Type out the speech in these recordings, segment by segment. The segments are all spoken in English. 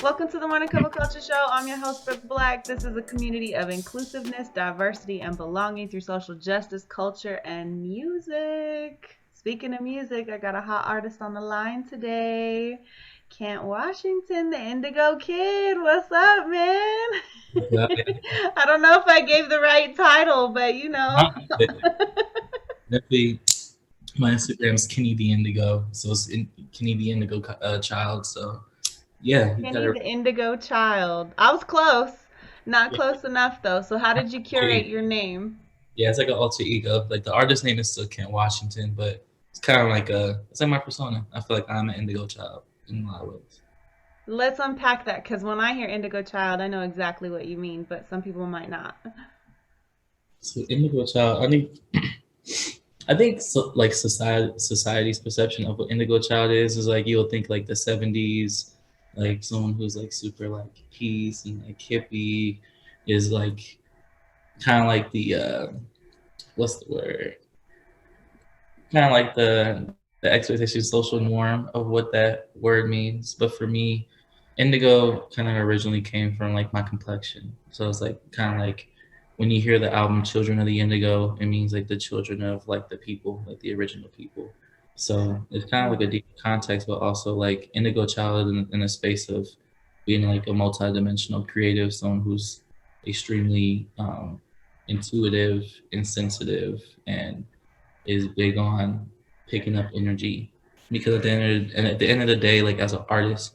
Welcome to the Morning Cup of Culture Show. I'm your host, Brooke Black. This is a community of inclusiveness, diversity, and belonging through social justice, culture, and music. Speaking of music, I got a hot artist on the line today. Kent Washington, the Indigo Kid. What's up, man? I don't know if I gave the right title, but you know. Definitely, my Instagram is Kenny the Indigo, so it's Kenny the Indigo child. So yeah, you Kenny gotta. the Indigo Child. I was close. Not close enough, though. So how did you curate your name? Yeah, it's like an alter ego. Like the artist name is still Kent Washington, but it's kind of like it's like my persona. I feel like I'm an Indigo child in a lot of ways. Let's unpack that, because when I hear Indigo Child, I know exactly what you mean, but some people might not. So Indigo child, I think so, like society's perception of what Indigo child is like you'll think like the '70s, like someone who's like super like peace and like hippie is like kind of like the what's the word? Kind of like the expectation, social norm of what that word means. But for me, indigo kind of originally came from like my complexion. So it's like kind of like when you hear the album "Children of the Indigo," it means like the children of like the people, like the original people. So it's kind of like a deep context, but also like indigo child in a space of being like a multidimensional creative, someone who's extremely intuitive and sensitive and is big on picking up energy because at the end of the day, like as an artist,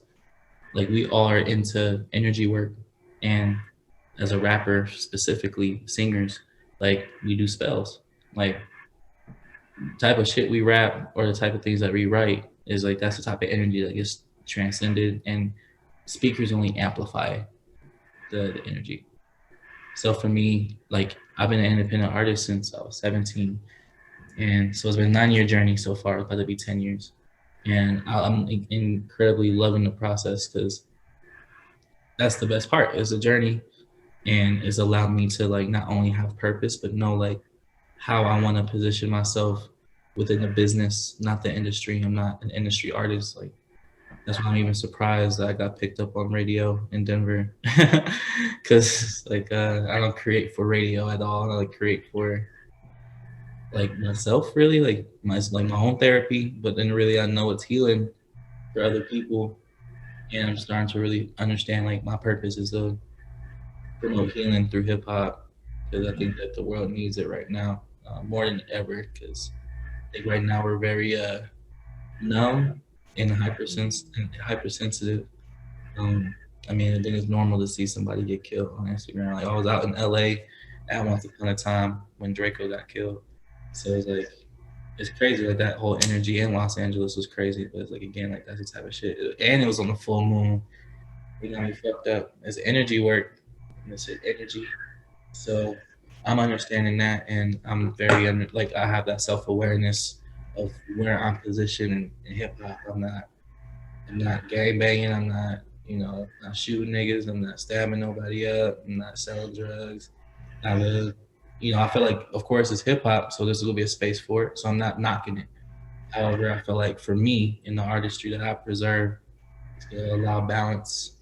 like we all are into energy work, and as a rapper specifically, singers, like we do spells, like type of shit we rap or the type of things that we write is like that's the type of energy that gets transcended, and speakers only amplify the energy. So for me, like I've been an independent artist since I was 17. And so it's been a 9-year journey so far, about to be 10 years. And I'm incredibly loving the process because that's the best part is the journey. And it's allowed me to like not only have purpose, but know like how I want to position myself within the business, not the industry. I'm not an industry artist. Like that's why I'm even surprised that I got picked up on radio in Denver. Cause like I don't create for radio at all. I like create for like myself really like my own therapy, but then really I know it's healing for other people, and I'm starting to really understand like my purpose is to promote healing through hip hop because I think that the world needs it right now more than ever because I think right now we're very numb and hypersensitive. um, I mean I think it's normal to see somebody get killed on Instagram. Like I was out in LA at once upon a time when Draco got killed, so it's like it's crazy. Like that whole energy in Los Angeles was crazy, but it's like again, like that's the type of shit. And it was on the full moon. You got me fucked up. It's energy work. And it's energy. So I'm understanding that, and I'm very like I have that self awareness of where I'm positioned in hip hop. I'm not gang banging. I'm not not shooting niggas. I'm not stabbing nobody up. I'm not selling drugs. I live. I feel like, of course, it's hip hop, so there's gonna be a space for it. So I'm not knocking it. However, I feel like for me in the artistry that I preserve, it's gonna allow balance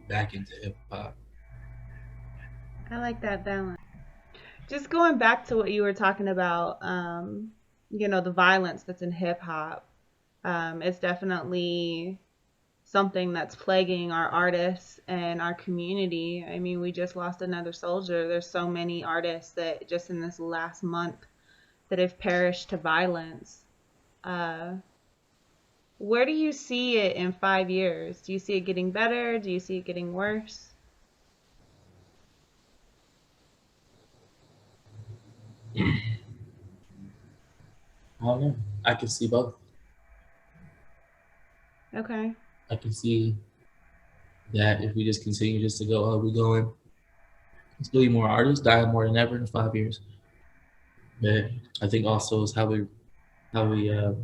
back into hip hop. I like that balance. Just going back to what you were talking about, the violence that's in hip hop. It's definitely something that's plaguing our artists and our community. I mean, we just lost another soldier. There's so many artists that just in this last month that have perished to violence. Uh, where do you see it in 5 years? Do you see it getting better? Do you see it getting worse? I don't know. I can see both. Okay. I can see that if we just continue just to go, oh, we're going Still be more artists, die more than ever in 5 years. But I think also is how we are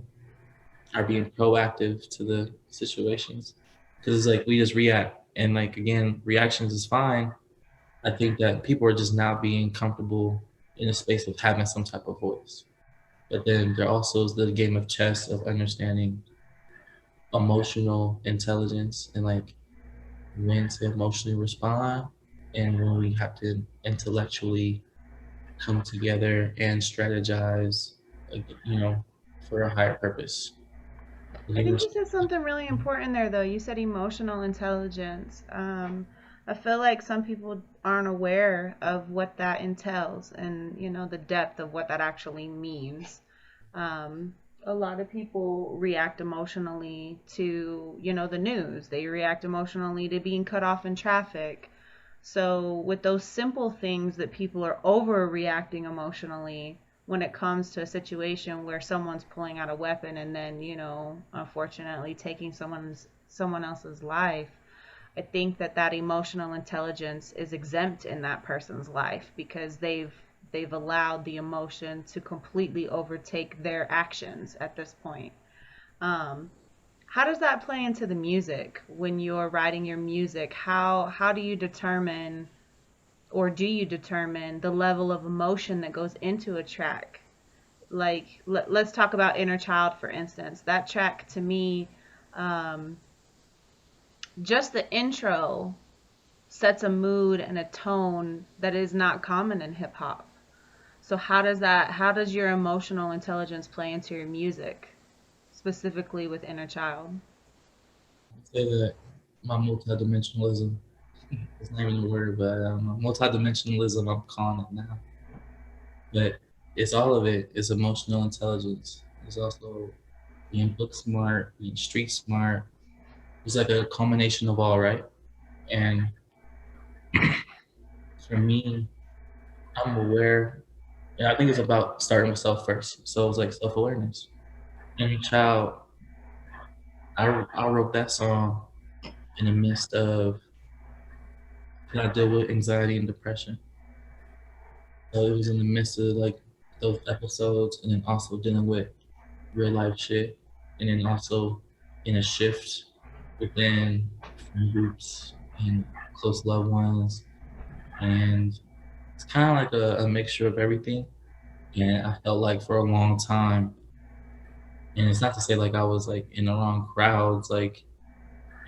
being proactive to the situations, because it's like we just react, and like again, reactions is fine. I think that people are just now being comfortable in a space of having some type of voice. But then there also is the game of chess of understanding emotional intelligence and like when to emotionally respond and when we have to intellectually come together and strategize, like, for a higher purpose. I think you said something really important there, though. You said emotional intelligence. I feel like some people aren't aware of what that entails and, the depth of what that actually means. Um, a lot of people react emotionally to, the news. They react emotionally to being cut off in traffic. So, with those simple things that people are overreacting emotionally, when it comes to a situation where someone's pulling out a weapon and then, unfortunately taking someone else's life, I think that emotional intelligence is exempt in that person's life because they've allowed the emotion to completely overtake their actions at this point. Um, how does that play into the music when you're writing your music? How do you determine, or do you determine the level of emotion that goes into a track? Like let's talk about Inner Child, for instance. That track to me, um, just the intro sets a mood and a tone that is not common in hip hop. So how does your emotional intelligence play into your music, specifically with Inner Child? Say that my multidimensionalism is not even a word, but multidimensionalism, I'm calling it now. But it's all of it. It's emotional intelligence. It's also being book smart, being street smart. It's like a culmination of all, right? And for me, I'm aware, and I think it's about starting with self first. So it's like self awareness. Inner child, I wrote that song in the midst of, I deal with anxiety and depression. So it was in the midst of like those episodes, and then also dealing with real life shit, and then also in a shift within friend groups and close loved ones, and it's kind of like a mixture of everything. And I felt like for a long time, and it's not to say like I was like in the wrong crowds, like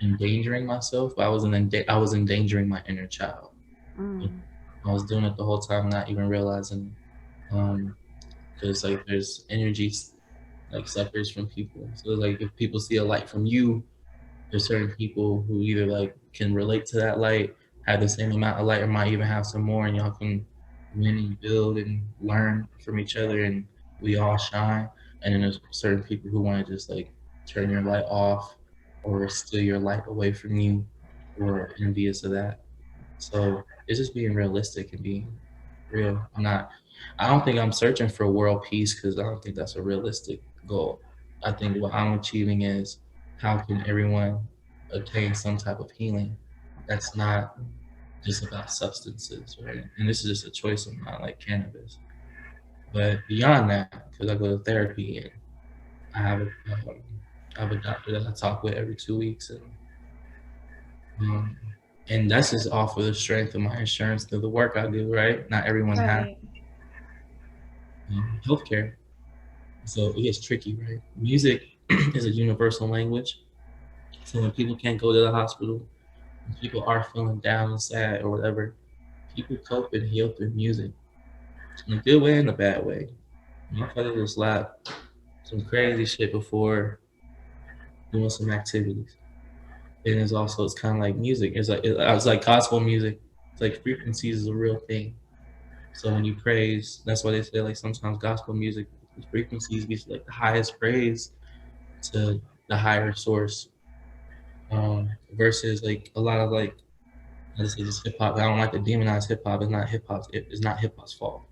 endangering myself, but I was endangering my inner child. Mm. I was doing it the whole time, not even realizing. Um, because like there's energy like suckers from people. So like if people see a light from you, there's certain people who either like can relate to that light, have the same amount of light, or might even have some more, and y'all can win and build and learn from each other, and we all shine. And then there's certain people who want to just like turn your light off or steal your light away from you, or envious of that. So it's just being realistic and being real. I don't think I'm searching for world peace because I don't think that's a realistic goal. I think what I'm achieving is how can everyone obtain some type of healing that's not just about substances, right? And this is just a choice of mine, like cannabis. But beyond that, because I go to therapy and I have I have a doctor that I talk with every 2 weeks, um, and that's just off of the strength of my insurance through the work I do, right? Not everyone has Right. healthcare. So it gets tricky, right? Music is a universal language. So when people can't go to the hospital, when people are feeling down and sad or whatever, people cope and heal through music in a good way and a bad way. Motherfuckers will slap some crazy shit before doing some activities. And it's kind of like music. It's like gospel music. It's like frequencies is a real thing. So when you praise, that's why they say like sometimes gospel music frequencies gets like the highest praise to the higher source, versus like a lot of like, let's say just hip hop. I don't like to demonize hip hop. It's not hip hop. It's not hip hop's fault.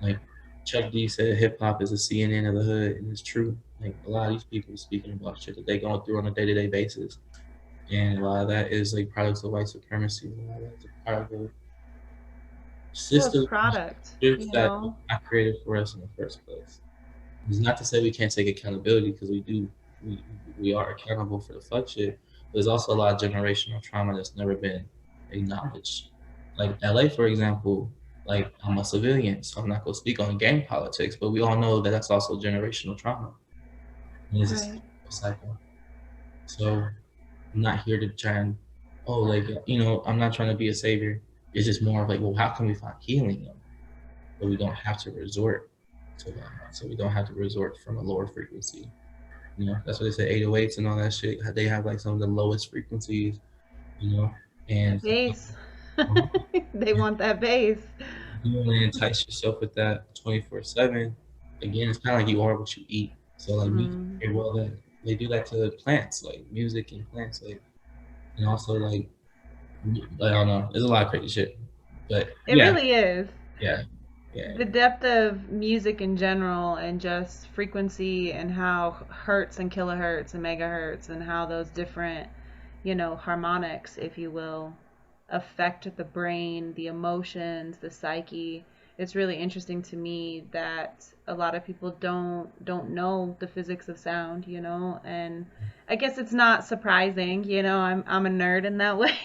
Like Chuck D said, hip hop is the CNN of the hood, and it's true. Like a lot of these people speaking about shit that they going through on a day to day basis, and a lot of that is like products of white supremacy. A lot of that's a part of Well, it's Systems product, that were not created for us in the first place. It's not to say we can't take accountability, because we do. We, we are accountable for the fuck shit. But there's also a lot of generational trauma that's never been acknowledged. Like LA, for example, like I'm a civilian, so I'm not going to speak on gang politics, but we all know that that's also generational trauma. And it's Right. a cycle. So I'm not here to try and, oh, like, I'm not trying to be a savior. It's just more of like, well, how can we find healing them? But we don't have to resort to them. So we don't have to resort from a lower frequency. That's what they say, 808s and all that shit. They have like some of the lowest frequencies, and Bass. They want that bass. you want to entice yourself with that 24/7. Again, it's kind of like you are what you eat. So like well, that they do that to plants, like music and plants, like, and also like I don't know, there's a lot of crazy shit, but It really is. yeah. The depth of music in general, and just frequency, and how hertz and kilohertz and megahertz, and how those different, harmonics, if you will, affect the brain, the emotions, the psyche. It's really interesting to me that a lot of people don't know the physics of sound, and I guess it's not surprising, I'm a nerd in that way.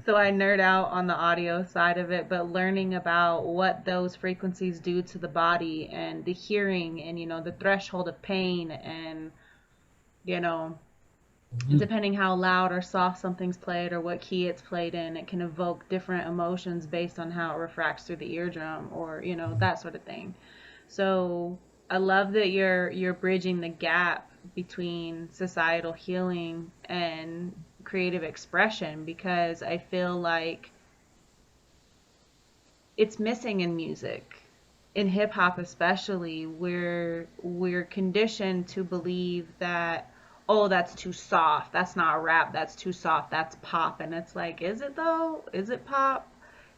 So I nerd out on the audio side of it, but learning about what those frequencies do to the body, and the hearing, and the threshold of pain, and depending how loud or soft something's played, or what key it's played in, it can evoke different emotions based on how it refracts through the eardrum, or that sort of thing. So I love that you're bridging the gap between societal healing and creative expression, because I feel like it's missing in music. In hip hop especially, we're conditioned to believe that, oh, that's too soft, that's not rap, that's too soft, that's pop. And it's like, is it though? Is it pop?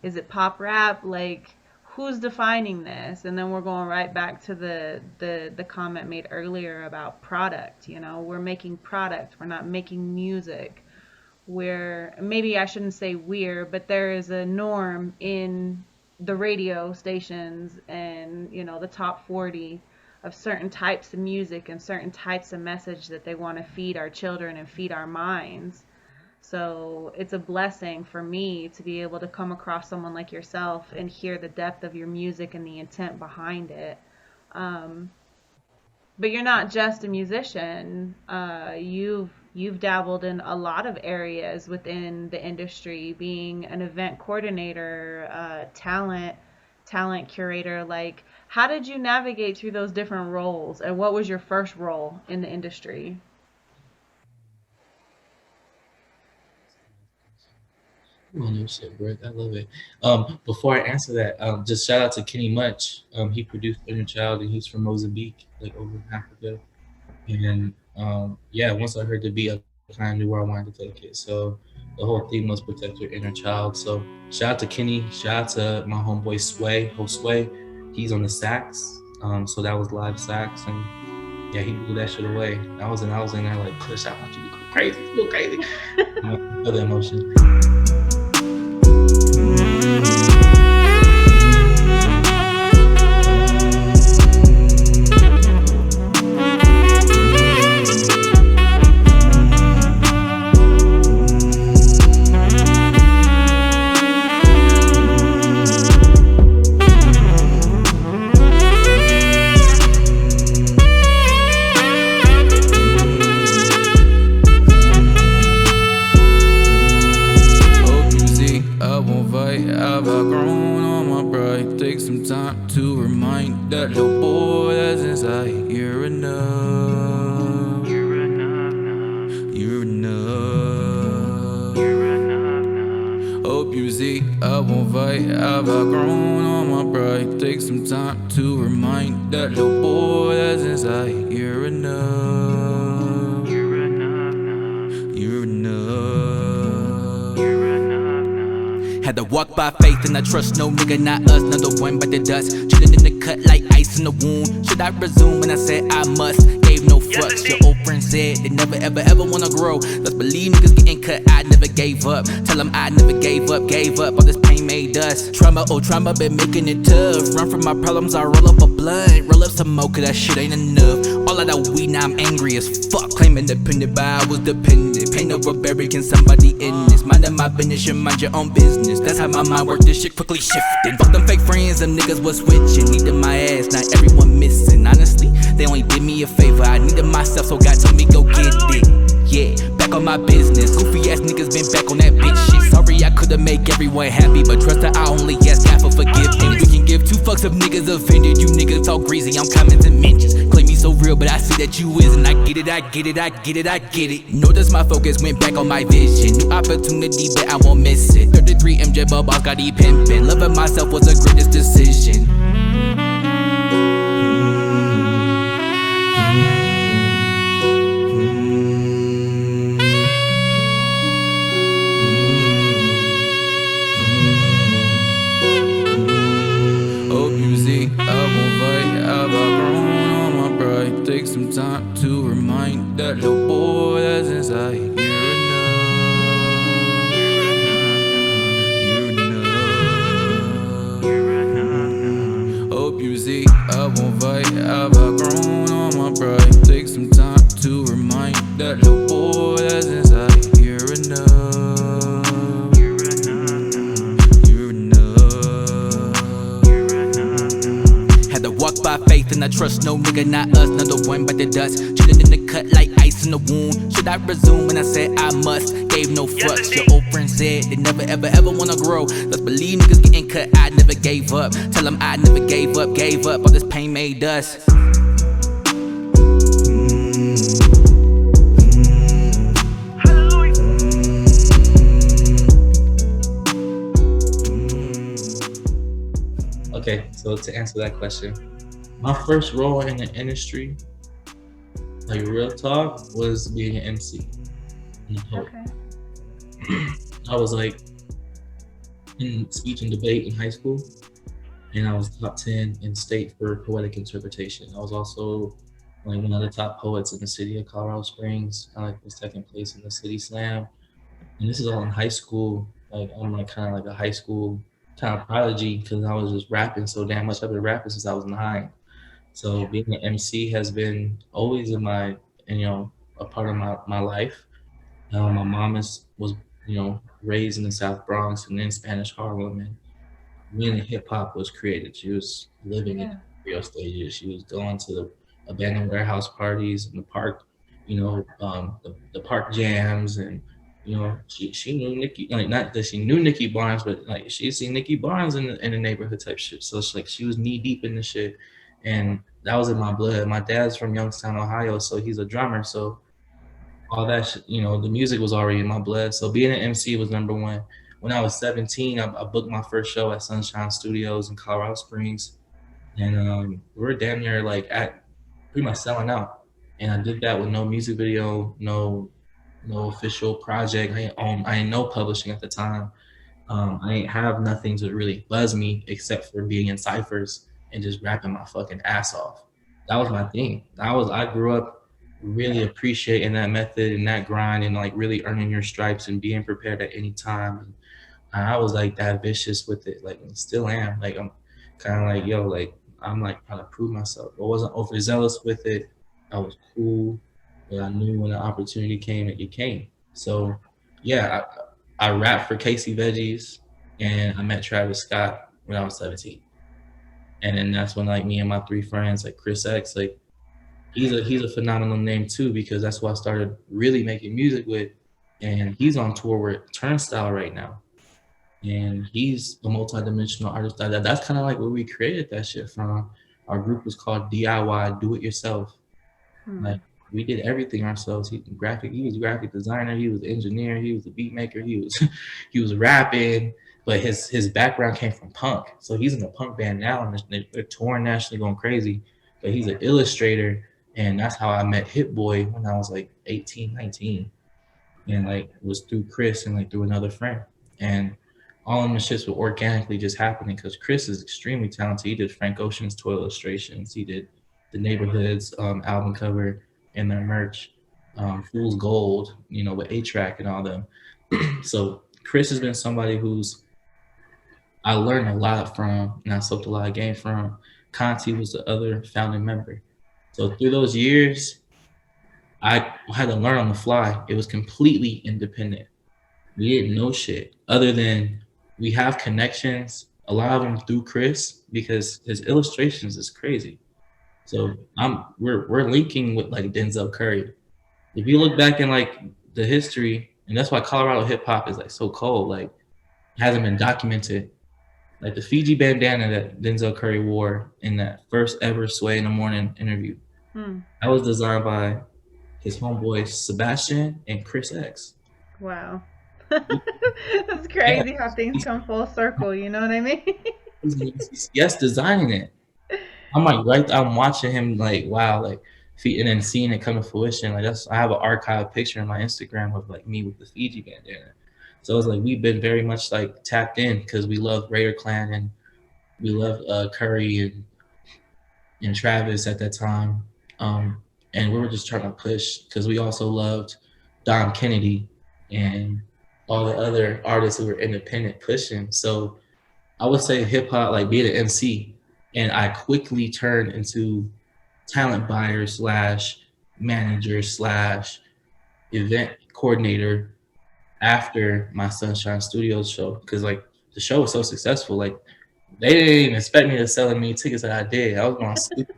Is it pop rap? Like, who's defining this? And then we're going right back to the comment made earlier about product. We're making product, we're not making music. Maybe I shouldn't say but there is a norm in the radio stations, and the top 40, of certain types of music and certain types of message that they want to feed our children and feed our minds. So it's a blessing for me to be able to come across someone like yourself and hear the depth of your music and the intent behind it. But you're not just a musician. You've dabbled in a lot of areas within the industry, being an event coordinator, talent curator. Like, how did you navigate through those different roles, and what was your first role in the industry? Oh, shit, bro. I love it. Before I answer that, just shout out to KenyMuch. He produced Inner Child, and he's from Mozambique, like over in Africa. And once I heard the beat, I kind of knew where I wanted to take it. So the whole theme was protect your inner child. So shout out to Kenny. Shout out to my homeboy Josue. He's on the sax. So that was live sax, and yeah, he blew that shit away. I was in there like, push, I want you to go crazy, go crazy. Other emotion. To remind that little boy that's inside, you're enough. You're enough now. You're enough. You're enough now. Hope you see I won't fight. I've outgrown all my pride. Take some time to remind that little boy that's inside, you're enough. You're enough now. You're enough. You're enough now. Had to walk by faith and I trust no nigga, not us, another one but the dust. Chillin' in the cut like ice in the wound. Should I resume when I said I must? Gave gave no fucks. Your old friend said they never ever ever wanna grow. Let's believe niggas getting cut, I never gave up. Tell them I never gave up. All this pain made us. Trauma, oh trauma, been making it tough. Run from my problems, I roll up a blunt. Roll up some more, cause that shit ain't enough. All of that weed, now I'm angry as fuck. Claim independent, but I was dependent. Pain over burying somebody in this. Minding my business, you mind your own business. That's how my mind worked, this shit quickly shifting. Fuck them fake friends, them niggas was switching. Needed my ass, not everyone missing. Honestly, they only did me a favor. I needed myself, so God told me go get it. Yeah, back on my business. Goofy ass niggas been back on that bitch shit. Sorry I could've make everyone happy, but trust that I only ask God for forgiveness. We can give two fucks if niggas offended. You niggas all greasy, I'm commenting mentions. Claim me so real, but I see that you isn't. I get it, I get it, I get it, I get it. Notice my focus went back on my vision. New opportunity, but I won't miss it. 33 MJ bubbles got E pimpin'. Loving myself was the greatest decision. Take some time to remind that little boy that's inside. You're enough. Hope you see I won't fight. I've outgrown all my pride. Take some time to remind that little boy that's inside. You're enough. Had to walk by faith and I trust no nigga, not us, not the one but the dust. Chillin' in the cut like ice in the wound. Should I resume? And I said I must. Gave no fucks. Your old friend said they never ever ever wanna grow. Let's believe niggas getting cut, I never gave up. Tell them I never gave up. All this pain made us. Okay, so to answer that question, my first role in the industry, like real talk, was being an MC. Okay. I was like in speech and debate in high school, and I was top 10 in state for poetic interpretation. I was also like one of the top poets in the city of Colorado Springs. I like was second place in the city slam, and this is all in high school. Like I'm like kind of like a high school kind of prodigy because I was just rapping so damn much. I've been rapping since I was 9. So being an MC has been always in my, a part of my life. My mom was, raised in the South Bronx and in Spanish Harlem, and when hip hop was created, she was living in radio stages. She was going to the abandoned warehouse parties in the park, the park jams, and she knew Nikki, like not that she knew Nikki Barnes, but like she seen Nikki Barnes in the neighborhood type shit. So it's like she was knee deep in the shit, and that was in my blood. My dad's from Youngstown, Ohio, so he's a drummer. So all that shit, the music was already in my blood. So being an MC was number one. When I was 17, I booked my first show at Sunshine Studios in Colorado Springs, and we were damn near like at pretty much selling out. And I did that with no music video, no official project. I ain't no publishing at the time. I ain't have nothing to really buzz me except for being in ciphers and just rapping my fucking ass off. That was my thing. I grew up really appreciating that method and that grind and like really earning your stripes and being prepared at any time. And I was like that vicious with it, like still am. Like I'm kind of like, yo, like I'm like trying to prove myself. I wasn't overzealous with it. I was cool. But I knew when the opportunity came, it came. So yeah, I rapped for Casey Veggies, and I met Travis Scott when I was 17. And then that's when like me and my 3 friends, like Chris X, like he's a phenomenal name too, because that's who I started really making music with. And he's on tour with Turnstile right now. And he's a multidimensional artist. That's kind of like where we created that shit from. Our group was called DIY, Do It Yourself. Like we did everything ourselves. He was graphic designer, he was engineer, he was a beat maker, he was rapping, but his background came from punk. So he's in a punk band now, and they're touring nationally, going crazy. But he's an illustrator, and that's how I met Hit Boy when I was like 18, 19. And like it was through Chris and like through another friend. And all of the shits were organically just happening because Chris is extremely talented. He did Frank Ocean's toy illustrations. He did the Neighborhoods album cover. in their merch. Fool's Gold, you know, with A-Track and all them. So Chris has been somebody who's I learned a lot from, and I soaked a lot of game from. Conti was the other founding member. So through those years, I had to learn on the fly. It was completely independent. We didn't know shit other than we have connections, a lot of them through Chris because his illustrations is crazy. So we're linking with like Denzel Curry. If you look back in like the history, and that's why Colorado hip hop is like so cold, like it hasn't been documented. Like the Fiji bandana that Denzel Curry wore in that first ever Sway in the Morning interview, that was designed by his homeboys Sebastian and Chris X. Wow. That's crazy how things come full circle, you know what I mean? Yes, designing it. I'm like I'm watching him like wow, like and then seeing it come to fruition. Like I have an archive picture in my Instagram of like me with the Fiji bandana. So it's like we've been very much like tapped in because we love Raider Clan and we love Curry and Travis at that time. And we were just trying to push because we also loved Dom Kennedy and all the other artists who were independent pushing. So I would say hip hop, like being an MC, and I quickly turned into talent buyer slash manager slash event coordinator after my Sunshine Studios show because like the show was so successful. Like they didn't even expect me to sell me tickets that I did. I was going stupid.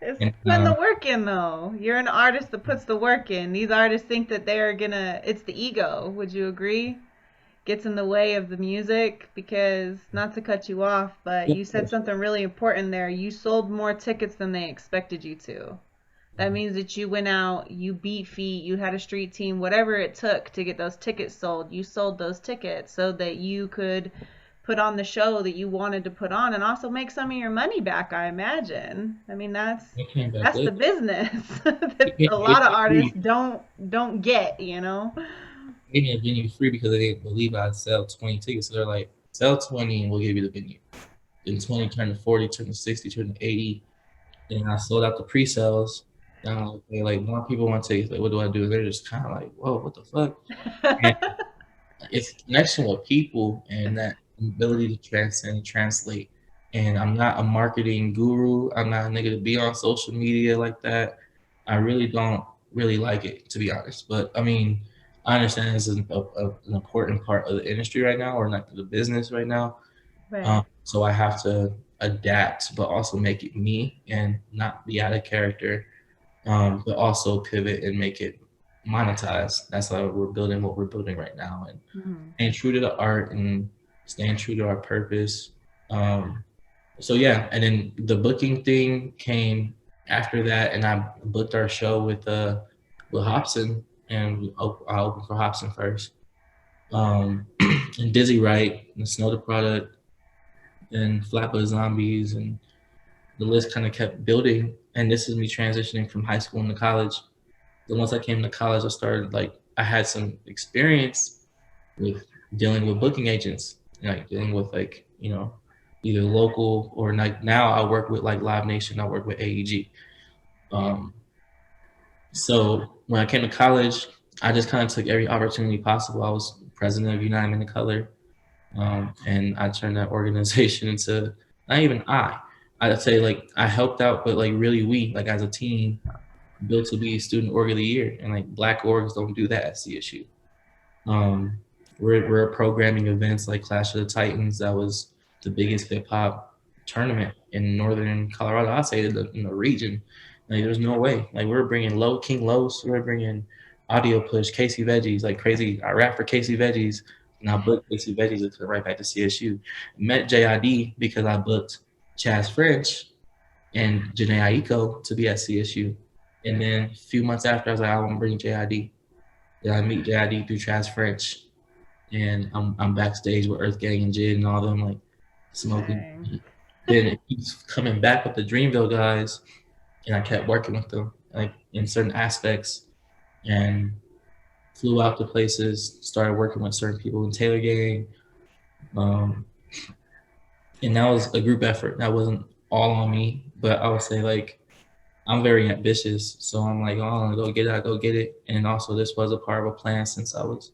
It's And, putting the work in though. You're an artist that puts the work in. These artists think that they're gonna, it's the ego. Would you agree? Gets in the way of the music because, not to cut you off, but you said something really important there. You sold more tickets than they expected you to. That means that you went out, you beat feet, you had a street team, whatever it took to get those tickets sold. You sold those tickets so that you could put on the show that you wanted to put on and also make some of your money back, I imagine. I mean, that's the business that a lot of artists don't get, you know. Gave me a venue free because they didn't believe I'd sell 20 tickets. So they're like, sell 20 and we'll give you the venue. Then 20 turned to 40, turned to 60, turned to 80. Then I sold out the pre-sales. Now like more people want tickets. Like, what do I do? They're just kind of like, whoa, what the fuck? And it's connection with people and that ability to transcend and translate. And I'm not a marketing guru. I'm not a nigga to be on social media like that. I really don't really like it, to be honest. But I mean, I understand this is an important part of the industry right now, or not the business right now. Right. So I have to adapt, but also make it me and not be out of character, but also pivot and make it monetized. That's why we're building what we're building right now, and staying true to the art and staying true to our purpose. So yeah, and then the booking thing came after that, and I booked our show with Hobson, and I opened for Hobson first. And Dizzy Wright, and Snow the Product, and Flatbush Zombies, and the list kind of kept building. And this is me transitioning from high school into college. Then once I came to college, I started I had some experience with dealing with booking agents, like dealing with either local or now I work with Live Nation. I work with AEG. So when I came to college, I just kind of took every opportunity possible. I was president of United Men of Color, and I turned that organization into not even I'd say I helped out, but really we as a team built to be Student Org of the Year, and Black orgs don't do that at CSU. We're programming events like Clash of the Titans. That was the biggest hip hop tournament in northern Colorado. I'd say in the region. There's no way. We're bringing King Los. We're bringing Audio Push, Casey Veggies, crazy. I rap for Casey Veggies, and I booked Casey Veggies to come right back to CSU. Met JID because I booked Chaz French and Janae Aiko to be at CSU. And then a few months after, I was like, I want to bring JID. Then I meet JID through Chaz French, and I'm backstage with Earth Gang and Jid and all them smoking. Dang. Then it keeps coming back with the Dreamville guys, and I kept working with them in certain aspects, and flew out to places, started working with certain people in Taylor Gang, and that was a group effort. That wasn't all on me, but I would say I'm very ambitious, so I'm like, oh, I'm gonna go get it, I go get it. And also, this was a part of a plan since I was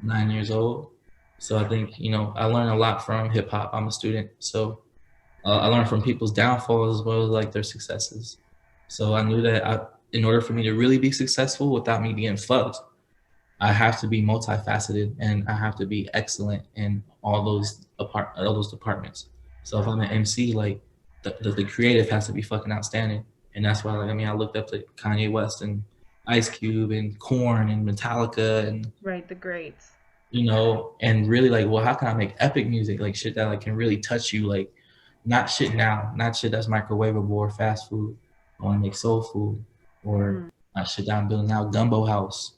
9 years old. So I think, you know, I learned a lot from hip hop. I'm a student, so I learned from people's downfalls as well as like their successes. So I knew that in order for me to really be successful without me being fucked, I have to be multifaceted and I have to be excellent in all those departments. So if I'm an MC, like the creative has to be fucking outstanding, and that's why, like, I mean, I looked up to Kanye West and Ice Cube and Korn and Metallica and, Right, the greats. you know, and really like, well, how can I make epic music, like shit that like can really touch you, like not shit now, not shit that's microwavable or fast food. I want to make soul food, or not shit that I'm building now, Gumbo House.